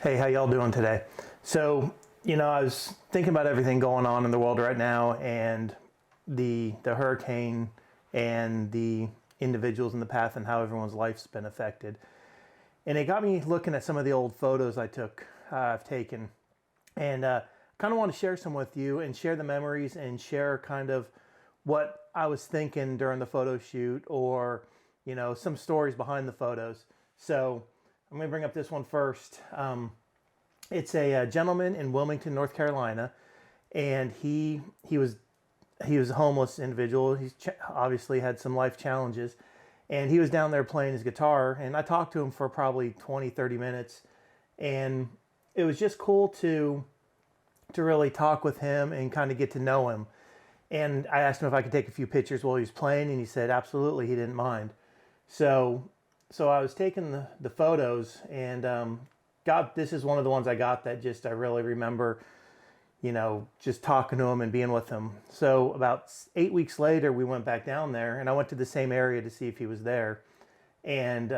Hey, how y'all doing today? So, I was thinking about everything going on in the world right now and the hurricane and the individuals in the path and how everyone's life's been affected. And it got me looking at some of the old photos I've taken, and kind of want to share some with you and share the memories and share kind of what I was thinking during the photo shoot or, some stories behind the photos. So I'm going to bring up this one first. It's a gentleman in Wilmington, North Carolina, and he was a homeless individual. He's obviously had some life challenges, and he was down there playing his guitar. And I talked to him for probably 20, 30 minutes, and it was just cool to really talk with him and kind of get to know him. And I asked him if I could take a few pictures while he was playing, and he said absolutely, he didn't mind. So I was taking the photos, and this is one of the ones I got that just I really remember, just talking to him and being with him. So about 8 weeks later, we went back down there, and I went to the same area to see if he was there, and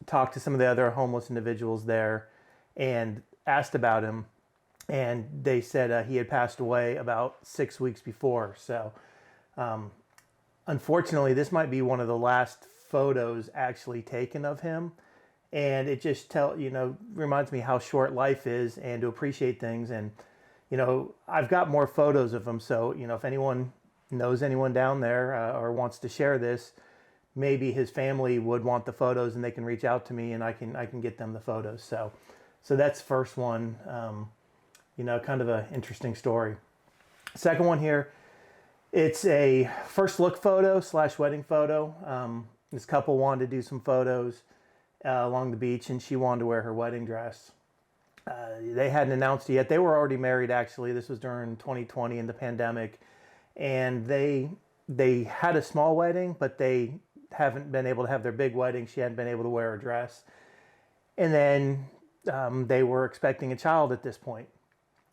talked to some of the other homeless individuals there, and asked about him, and they said he had passed away about 6 weeks before. So unfortunately, this might be one of the last photos actually taken of him. And it just reminds me how short life is and to appreciate things. And, I've got more photos of him. So, if anyone knows anyone down there or wants to share this, maybe his family would want the photos and they can reach out to me and I can get them the photos. So that's the first one, kind of an interesting story. Second one here, it's a first look photo / wedding photo. This couple wanted to do some photos along the beach, and she wanted to wear her wedding dress. They hadn't announced it yet. They were already married, actually. This was during 2020 in the pandemic, and they had a small wedding, but they haven't been able to have their big wedding. She hadn't been able to wear a dress, and then they were expecting a child at this point.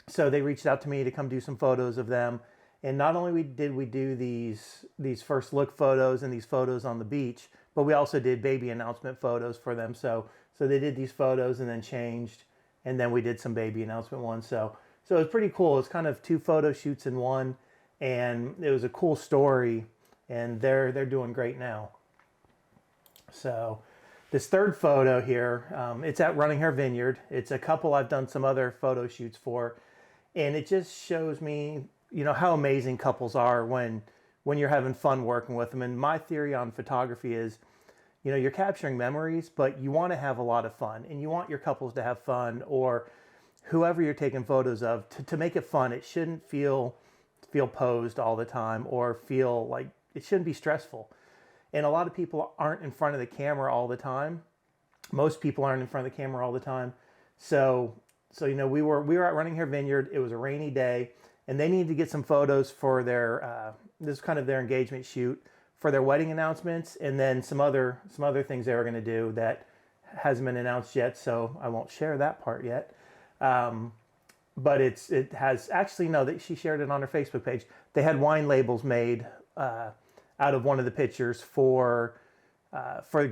So they reached out to me to come do some photos of them. And not only did we do these first look photos and these photos on the beach, but we also did baby announcement photos for them. So they did these photos and then changed, and then we did some baby announcement ones. So it was pretty cool. It's kind of two photo shoots in one, and it was a cool story. And they're doing great now. So this third photo here, it's at Running Hare Vineyard. It's a couple I've done some other photo shoots for, and it just shows me how amazing couples are when you're having fun working with them. And my theory on photography is, you're capturing memories, but you want to have a lot of fun, and you want your couples to have fun, or whoever you're taking photos of to make it fun. It shouldn't feel posed all the time or feel like it shouldn't be stressful. And a lot of people aren't in front of the camera all the time. Most people aren't in front of the camera all the time. So we were at Running Hare Vineyard. It was a rainy day, and they needed to get some photos for their this is kind of their engagement shoot for their wedding announcements, and then some other things they were going to do that hasn't been announced yet. So I won't share that part yet. But it has actually she shared it on her Facebook page. They had wine labels made out of one of the pictures for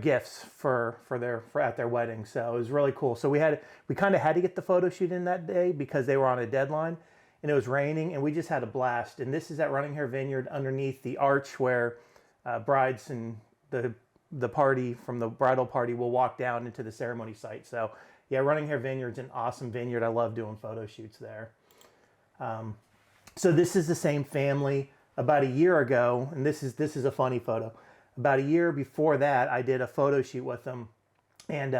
gifts for at their wedding. So it was really cool. So we kind of had to get the photo shoot in that day because they were on a deadline, and it was raining, and we just had a blast. And this is at Running Hare Vineyard underneath the arch where brides and the party from the bridal party will walk down into the ceremony site. So yeah, Running Hare Vineyard's an awesome vineyard. I love doing photo shoots there. So this is the same family. About a year ago, and this is a funny photo. About a year before that, I did a photo shoot with them, and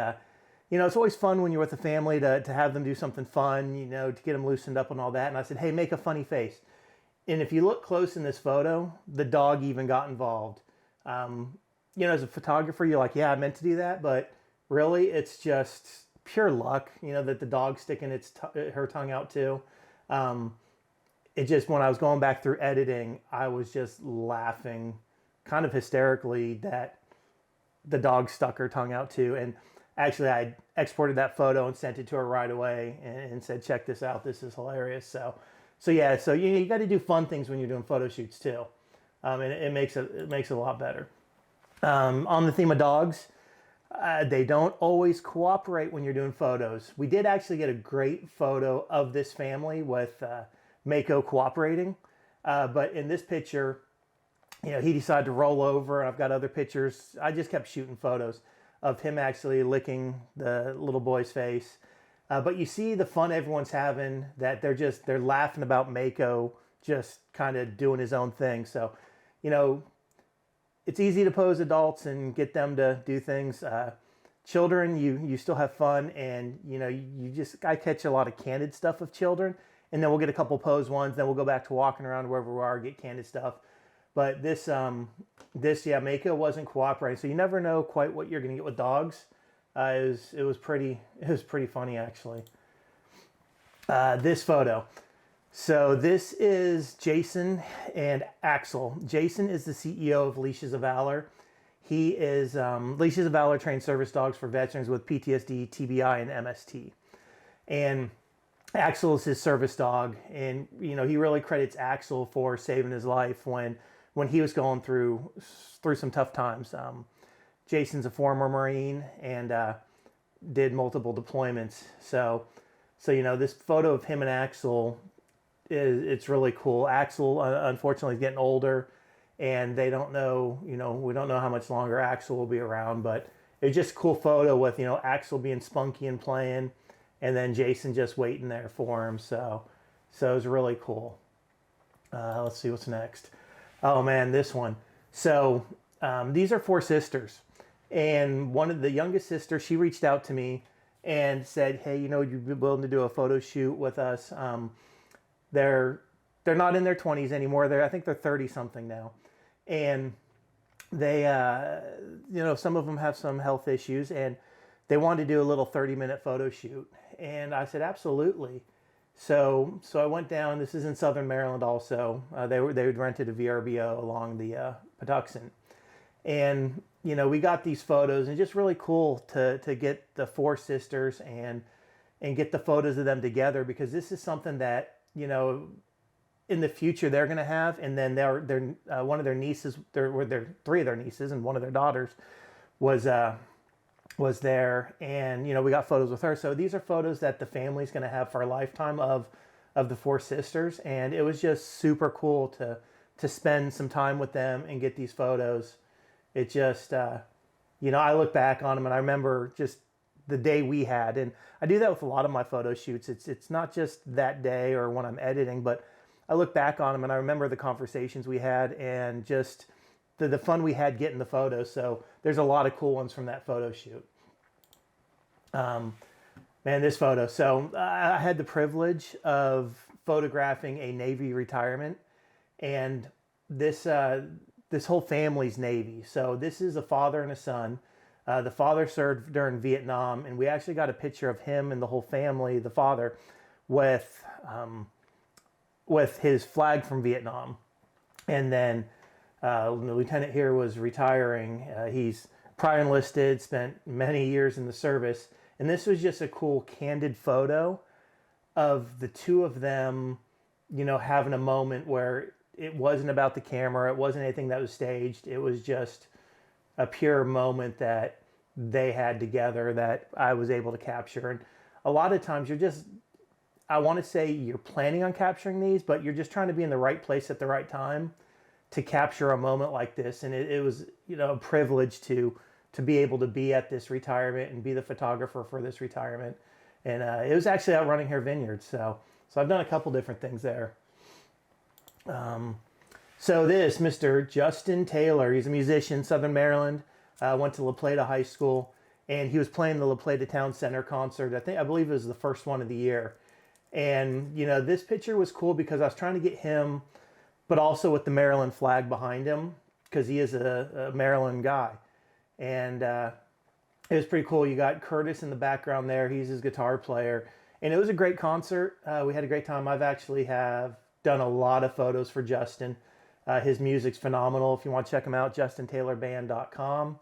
it's always fun when you're with a family to have them do something fun, to get them loosened up and all that. And I said, hey, make a funny face. And if you look close in this photo, the dog even got involved. As a photographer, you're like, yeah, I meant to do that, but really, it's just pure luck, that the dog's sticking her tongue out too. It just, when I was going back through editing, I was just laughing kind of hysterically that the dog stuck her tongue out too. And actually, I exported that photo and sent it to her right away and said, check this out. This is hilarious. So yeah, you got to do fun things when you're doing photo shoots too. And it makes it a lot better. On the theme of dogs, They don't always cooperate when you're doing photos. We did actually get a great photo of this family with Mako cooperating. But in this picture, he decided to roll over. I've got other pictures. I just kept shooting photos of him actually licking the little boy's face. But you see the fun everyone's having, that they're laughing about Mako just kind of doing his own thing. So, it's easy to pose adults and get them to do things. Children, you still have fun, and I catch a lot of candid stuff of children, and then we'll get a couple pose ones, then we'll go back to walking around wherever we are, get candid stuff. But this Mako wasn't cooperating, so you never know quite what you're gonna get with dogs. It was pretty funny actually. This photo. So this is Jason and Axel. Jason is the CEO of Leashes of Valor. He is Leashes of Valor trained service dogs for veterans with PTSD, TBI, and MST. And Axel is his service dog, and he really credits Axel for saving his life when he was going through some tough times. Jason's a former Marine and did multiple deployments. So this photo of him and Axel it's really cool. Axel, unfortunately, is getting older, and they don't know, we don't know how much longer Axel will be around, but it's just a cool photo with, Axel being spunky and playing, and then Jason just waiting there for him. So it was really cool. Let's see what's next. Oh man, this one. So these are 4 sisters, and one of the youngest sisters, she reached out to me and said, hey, you'd be willing to do a photo shoot with us. They're not in their 20s anymore. I think they're 30 something now. And they, some of them have some health issues, and they wanted to do a little 30-minute photo shoot. And I said, absolutely. So I went down. This is in Southern Maryland also. They rented a VRBO along the Patuxent. And, we got these photos, and just really cool to get the 4 sisters and get the photos of them together, because this is something that, in the future they're going to have. And then they're one of their nieces, they're 3 of their nieces, and one of their daughters was there, and we got photos with her. So these are photos that the family's going to have for a lifetime of the 4 sisters, and it was just super cool to spend some time with them and get these photos. It just I look back on them, and I remember just the day we had. And I do that with a lot of my photo shoots. It's not just that day or when I'm editing, but I look back on them and I remember the conversations we had and just the fun we had getting the photos. So there's a lot of cool ones from that photo shoot. Man, this photo. So I had the privilege of photographing a Navy retirement, and this whole family's Navy. So this is a father and a son. The father served during Vietnam, and we actually got a picture of him and the whole family, the father, with his flag from Vietnam. And then the lieutenant here was retiring. He's prior enlisted, spent many years in the service. And this was just a cool, candid photo of the 2 of them, having a moment where it wasn't about the camera. It wasn't anything that was staged. It was just a pure moment that they had together that I was able to capture. And a lot of times I want to say you're planning on capturing these, but you're just trying to be in the right place at the right time to capture a moment like this. And it was, a privilege to be able to be at this retirement and be the photographer for this retirement. And it was actually out running Hare Vineyards. So I've done a couple different things there. So this, Mr. Justin Taylor, he's a musician, Southern Maryland, went to La Plata High School, and he was playing the La Plata Town Center concert. I believe it was the first one of the year. And, this picture was cool because I was trying to get him, but also with the Maryland flag behind him, because he is a Maryland guy. And it was pretty cool. You got Curtis in the background there. He's his guitar player. And it was a great concert. We had a great time. I've actually done a lot of photos for Justin. His music's phenomenal. If you want to check him out, JustinTaylorBand.com.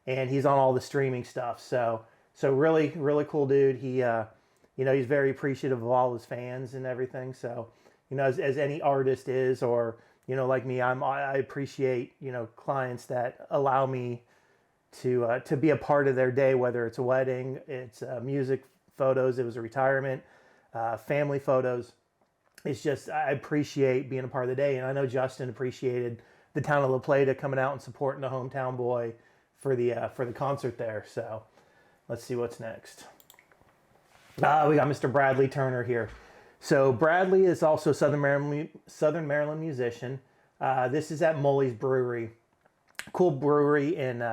And he's on all the streaming stuff. So really, really cool dude. He, he's very appreciative of all his fans and everything. So, as any artist is, or, like me, I appreciate, clients that allow me to be a part of their day, whether it's a wedding, it's music photos, it was a retirement, family photos. It's just, I appreciate being a part of the day. And I know Justin appreciated the town of La Plata coming out and supporting the hometown boy for the concert there. So let's see what's next. We got Mr. Bradley Turner here. So Bradley is also a Southern Maryland musician. This is at Molly's Brewery, cool brewery in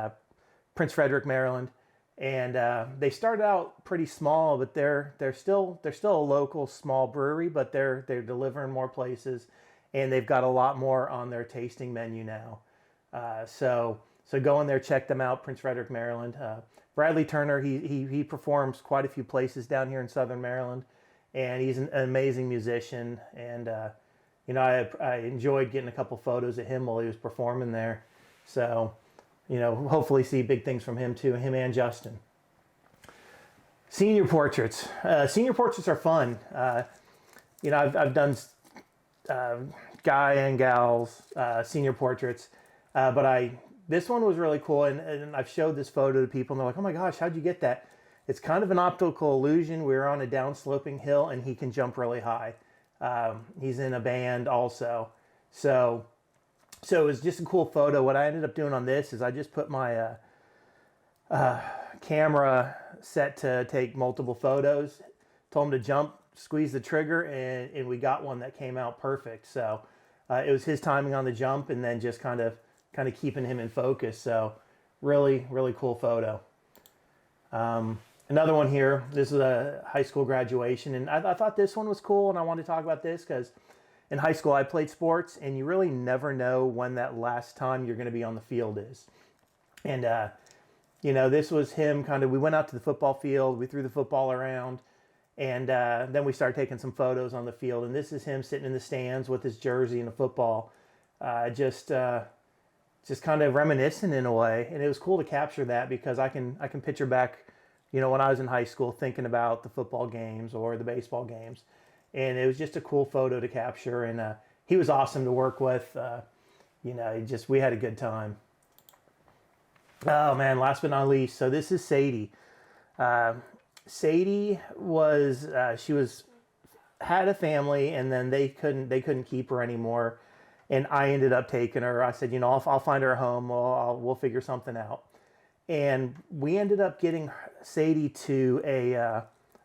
Prince Frederick, Maryland. And they started out pretty small, but they're still a local small brewery, but they're delivering more places, and they've got a lot more on their tasting menu now. So go in there, check them out, Prince Frederick, Maryland. Bradley Turner, he performs quite a few places down here in Southern Maryland, and he's an amazing musician. And I enjoyed getting a couple photos of him while he was performing there. So, hopefully see big things from him too, him and Justin. Senior portraits. Senior portraits are fun. I've done guy and gals senior portraits, but this one was really cool, and I've showed this photo to people, and they're like, "Oh my gosh, how'd you get that?" It's kind of an optical illusion. We were on a downsloping hill, and he can jump really high. He's in a band also, so it was just a cool photo. What I ended up doing on this is I just put my camera set to take multiple photos, told him to jump, squeeze the trigger, and we got one that came out perfect. So it was his timing on the jump, and then just kind of keeping him in focus. So really, really cool photo. Another one here, this is a high school graduation, and I thought this one was cool, and I wanted to talk about this because in high school, I played sports, and you really never know when that last time you're going to be on the field is. And, this was him we went out to the football field, we threw the football around, and then we started taking some photos on the field. And this is him sitting in the stands with his jersey and a football, just kind of reminiscent in a way. And it was cool to capture that because I can picture back, when I was in high school thinking about the football games or the baseball games. And it was just a cool photo to capture, and he was awesome to work with. We had a good time. Oh man, last but not least, so this is Sadie. Sadie had a family, and then they couldn't keep her anymore, and I ended up taking her. I said, I'll find her a home. We'll figure something out, and we ended up getting Sadie to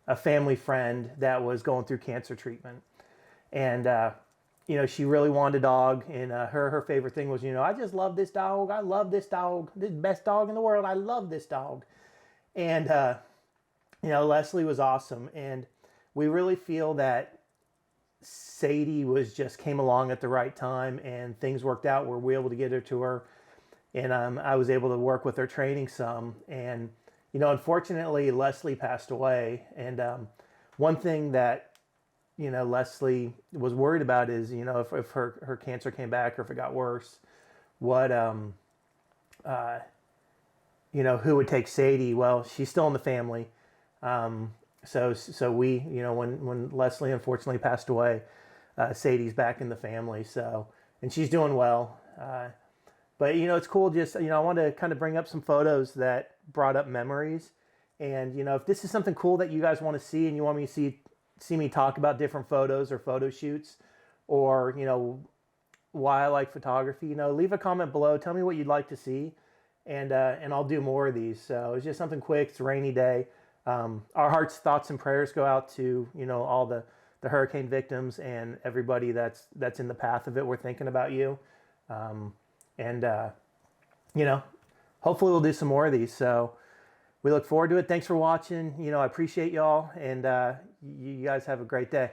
a family friend that was going through cancer treatment. And, she really wanted a dog, and her favorite thing was, I just love this dog. I love this dog. This is the best dog in the world. I love this dog. And, Leslie was awesome. And we really feel that Sadie came along at the right time, and things worked out where we were able to get her to her. And I was able to work with her training some. And, unfortunately, Leslie passed away. And one thing that, Leslie was worried about is, if her cancer came back or if it got worse, what, who would take Sadie? Well, she's still in the family. So we, when Leslie unfortunately passed away, Sadie's back in the family. So, and she's doing well. But, it's cool. Just, I want to kind of bring up some photos that brought up memories. And, if this is something cool that you guys want to see and you want me to see me talk about different photos or photo shoots, or, why I like photography, leave a comment below. Tell me what you'd like to see, and I'll do more of these. So it's just something quick. It's a rainy day. Our hearts, thoughts, and prayers go out to, all the hurricane victims and everybody that's in the path of it. We're thinking about you. Hopefully we'll do some more of these. So we look forward to it. Thanks for watching. I appreciate y'all, and you guys have a great day.